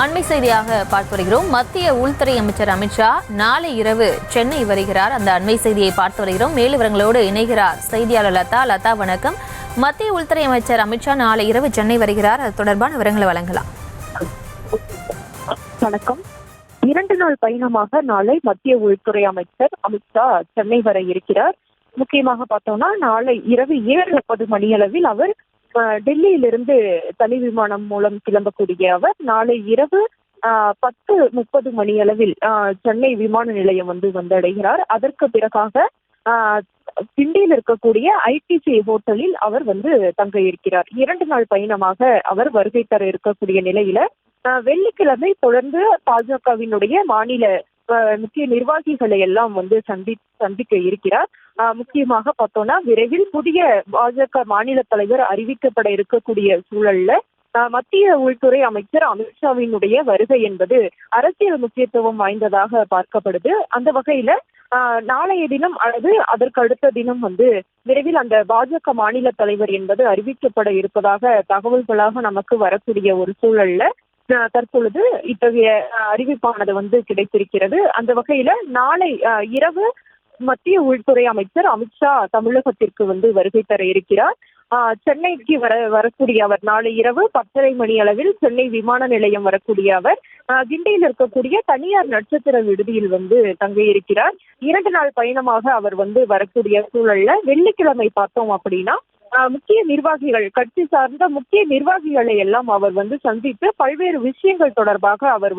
அண்மை செய்தியாக பார்த்து வருகிறோம். மத்திய உள்துறை அமைச்சர் அமித்ஷா நாளை இரவு சென்னை வருகிறார். அந்த அண்மை செய்தியை பார்த்து வருகிறோம். மேலுவிவரங்களோடு இணைகிறார் செய்தியாளர் லதா. லதா, வணக்கம். மத்திய உள்துறை அமைச்சர் அமித்ஷா நாளை இரவு சென்னை வருகிறார். அது தொடர்பான விவரங்களை வழங்கலாம். வணக்கம். 2 நாள் பயணமாக நாளை மத்திய உள்துறை அமைச்சர் அமித்ஷா சென்னை வர இருக்கிறார். முக்கியமாக பார்த்தோம்னா நாளை இரவு 7:30 மணியளவில் அவர் டெல்லியிலிருந்து தனி விமானம் மூலம் கிளம்பக்கூடிய அவர் நாளை இரவு 10:30 மணியளவில் சென்னை விமான நிலையம் வந்தடைகிறார். அதற்கு பிறகாக கிண்டியில் இருக்கக்கூடிய ஐடிசி ஹோட்டலில் அவர் தங்க இருக்கிறார். 2 நாள் பயணமாக அவர் வருகை தர இருக்கக்கூடிய நிலையில வெள்ளிக்கிழமை தொடர்ந்து பாஜகவினுடைய மாநில முக்கிய நிர்வாகிகளை எல்லாம் சந்திக்க இருக்கிறார். முக்கியமாக பார்த்தோம்னா விரைவில் புதிய பாஜக மாநில தலைவர் அறிவிக்கப்பட இருக்கக்கூடிய சூழல்ல மத்திய உள்துறை அமைச்சர் அமித்ஷாவினுடைய வருகை என்பது அரசியல் முக்கியத்துவம் வாய்ந்ததாக பார்க்கப்படுது. அந்த வகையில நாளைய தினம் அல்லது அதற்கு அடுத்த தினம் விரைவில் அந்த பாஜக மாநில தலைவர் என்பது அறிவிக்கப்பட இருப்பதாக தகவல்களாக நமக்கு வரக்கூடிய ஒரு சூழல்ல தற்பொழுது இத்தகைய அறிவிப்பானது கிடைத்திருக்கிறது. அந்த வகையில நாளை இரவு மத்திய உள்துறை அமைச்சர் அமித்ஷா தமிழகத்திற்கு வருகை தர இருக்கிறார். சென்னைக்கு வரக்கூடிய அவர் நாளை இரவு 10:30 மணி அளவில் சென்னை விமான நிலையம் வரக்கூடிய அவர் கிண்டியில் இருக்கக்கூடிய தனியார் நட்சத்திர விடுதியில் தங்க இருக்கிறார். 2 நாள் பயணமாக அவர் வரக்கூடிய சூழல்ல வெள்ளிக்கிழமை பார்த்தோம் அப்படின்னா முக்கிய நிர்வாகிகள், கட்சி சார்ந்த முக்கிய நிர்வாகிகளை எல்லாம் அவர் சந்தித்து பல்வேறு விஷயங்கள் தொடர்பாக அவர்